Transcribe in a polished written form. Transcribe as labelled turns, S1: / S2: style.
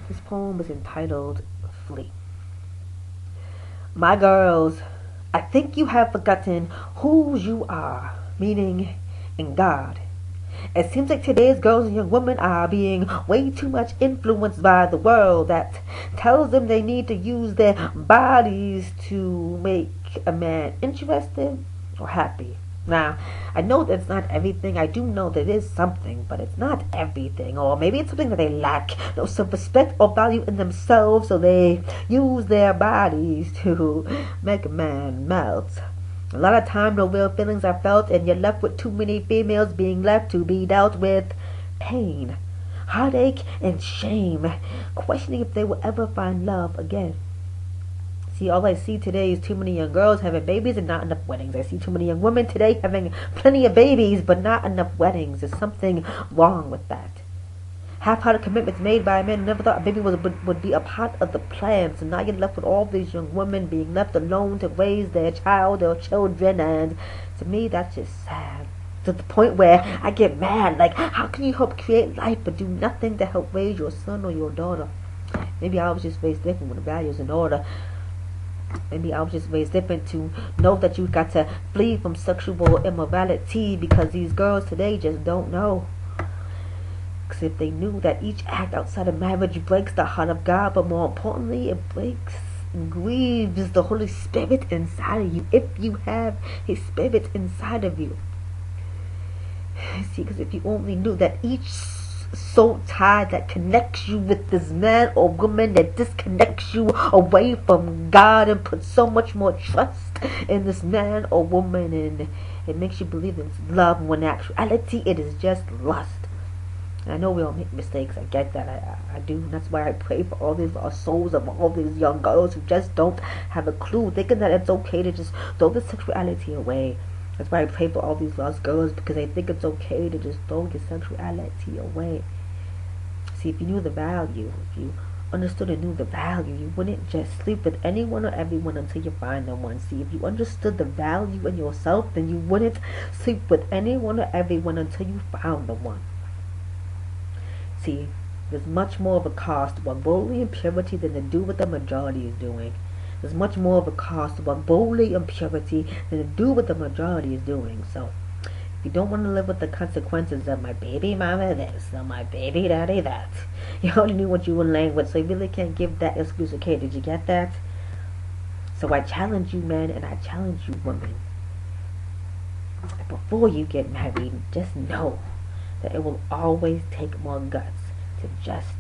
S1: This poem is entitled Flee. My girls, I think you have forgotten whose you are, meaning in God. It seems like today's girls and young women are being way too much influenced by the world that tells them they need to use their bodies to make a man interested or happy. Now, I know that's not everything. I do know that it is something, but it's not everything. Or maybe it's something that they lack no self-respect or value in themselves, so they use their bodies to make a man melt. A lot of time, no real feelings are felt, and you're left with too many females being left to be dealt with pain, heartache, and shame, questioning if they will ever find love again. See, all I see today is too many young girls having babies and not enough weddings. I see too many young women today having plenty of babies but not enough weddings. There's something wrong with that. Half-hearted commitments made by a man who never thought a baby would be a part of the plan. So now you're left with all these young women being left alone to raise their child or children, and to me that's just sad. To the point where I get mad. Like, how can you help create life but do nothing to help raise your son or your daughter? Maybe I was just raised different with the values in order. Maybe I was just raised different to know that you got to flee from sexual immorality, because these girls today just don't know. Because if they knew that each act outside of marriage breaks the heart of God, but more importantly, it breaks and grieves the Holy Spirit inside of you, if you have His Spirit inside of you. See, because if you only knew that each soul tie that connects you with this man or woman that disconnects you away from God and puts so much more trust in this man or woman, and it makes you believe it's love when in actuality it is just lust. And I know we all make mistakes. I get that. I do. And that's why I pray for all these lost souls of all these young girls who just don't have a clue, thinking that it's okay to just throw the sexuality away. That's why I pray for all these lost girls, because they think it's okay to just throw your sexuality away. See, if you knew the value, if you understood and knew the value, you wouldn't just sleep with anyone or everyone until you find the one. See, if you understood the value in yourself, then you wouldn't sleep with anyone or everyone until you found the one. See, there's much more of a cost to unholy impurity than to do what the majority is doing. There's much more of a cost to unholy impurity than to do what the majority is doing. So, if you don't want to live with the consequences of my baby mama this, or my baby daddy that, you only knew what you were laying with, so you really can't give that excuse. Okay, did you get that? So I challenge you men, and I challenge you women. Before you get married, just know that it will always take more guts to just